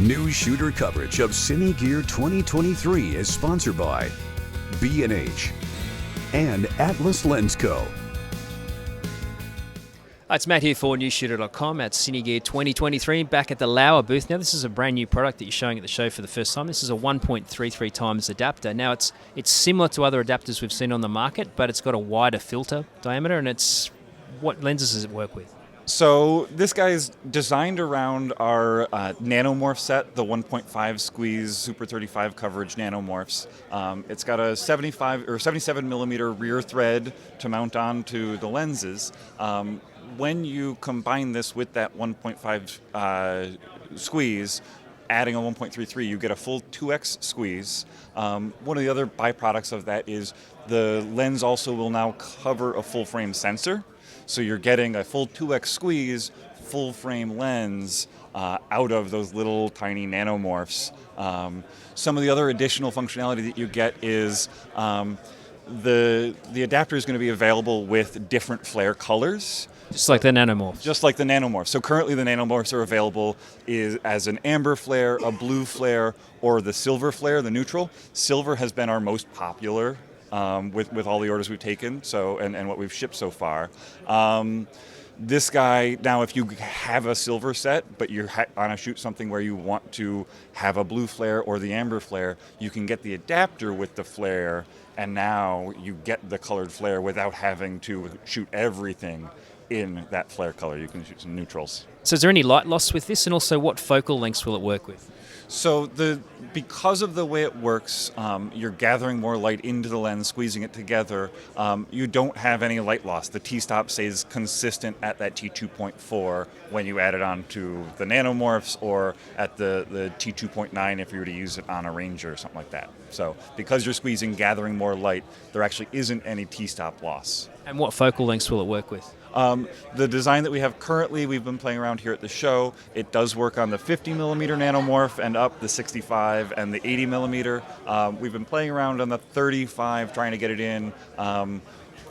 Newsshooter coverage of Cine Gear 2023 is sponsored by B&H and Atlas Lens Co. Hi, it's Matt here for Newsshooter.com at Cine Gear 2023, back at the Laowa booth. Now, this is a brand new product that you're showing at the show for the first time. This is a 1.33x adapter. Now, it's similar to other adapters we've seen on the market, but it's got a wider filter diameter, and what lenses does it work with? So this guy is designed around our Nanomorph set, the 1.5 squeeze Super 35 coverage Nanomorphs. It's got a 75 or 77 millimeter rear thread to mount onto the lenses. When you combine this with that 1.5 squeeze, adding a 1.33, you get a full 2x squeeze. One of the other byproducts of that is the lens also will now cover a full frame sensor. So you're getting a full 2x squeeze, full frame lens out of those little tiny nanomorphs. Some of the other additional functionality that you get is the adapter is going to be available with different flare colors. Just like the Nanomorph. Just like the Nanomorph. So currently the Nanomorphs are available as an amber flare, a blue flare, or the silver flare, the neutral. Silver has been our most popular with all the orders we've taken, and what we've shipped so far. This guy, now if you have a silver set, but you're on a shoot something where you want to have a blue flare or the amber flare, you can get the adapter with the flare, and now you get the colored flare without having to shoot everything in that flare color. You can shoot some neutrals. So is there any light loss with this, and also what focal lengths will it work with? So because of the way it works, you're gathering more light into the lens, squeezing it together. You don't have any light loss. The T-stop stays consistent at that T2.4 when you add it onto the Nanomorphs, or at the T2.9 if you were to use it on a Ranger or something like that. So because you're squeezing, gathering more light, there actually isn't any T-stop loss. And what focal lengths will it work with? The design that we have currently, we've been playing around here at the show. It does work on the 50 millimeter Nanomorph and up the 65 and the 80 millimeter. We've been playing around on the 35, trying to get it in.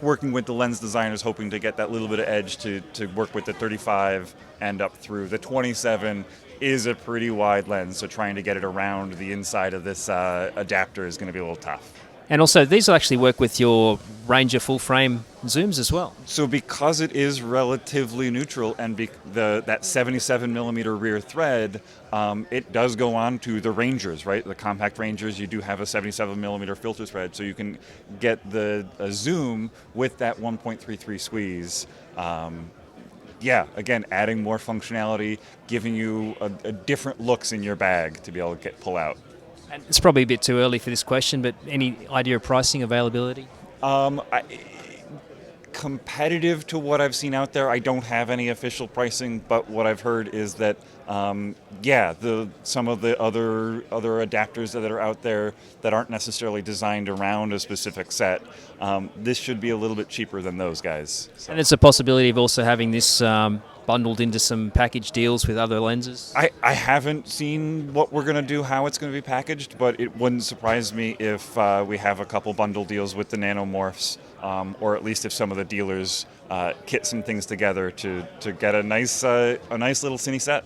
Working with the lens designers, hoping to get that little bit of edge to work with the 35 and up through. The 27 is a pretty wide lens, so trying to get it around the inside of this adapter is going to be a little tough. And also, these will actually work with your Ranger full-frame zooms as well. So because it is relatively neutral, and that 77 millimeter rear thread, it does go on to the Rangers, right? The compact Rangers, you do have a 77 millimeter filter thread, so you can get a zoom with that 1.33 squeeze. Yeah, again, adding more functionality, giving you a different looks in your bag to be able to pull out. And it's probably a bit too early for this question, but any idea of pricing, availability? Competitive to what I've seen out there, I don't have any official pricing, but what I've heard is that, some of the other adapters that are out there that aren't necessarily designed around a specific set, this should be a little bit cheaper than those guys. So. And it's a possibility of also having this bundled into some package deals with other lenses? I haven't seen what we're going to do, how it's going to be packaged, but it wouldn't surprise me if we have a couple bundle deals with the Nanomorphs, or at least if some of the dealers kit some things together to get a nice little Cine set.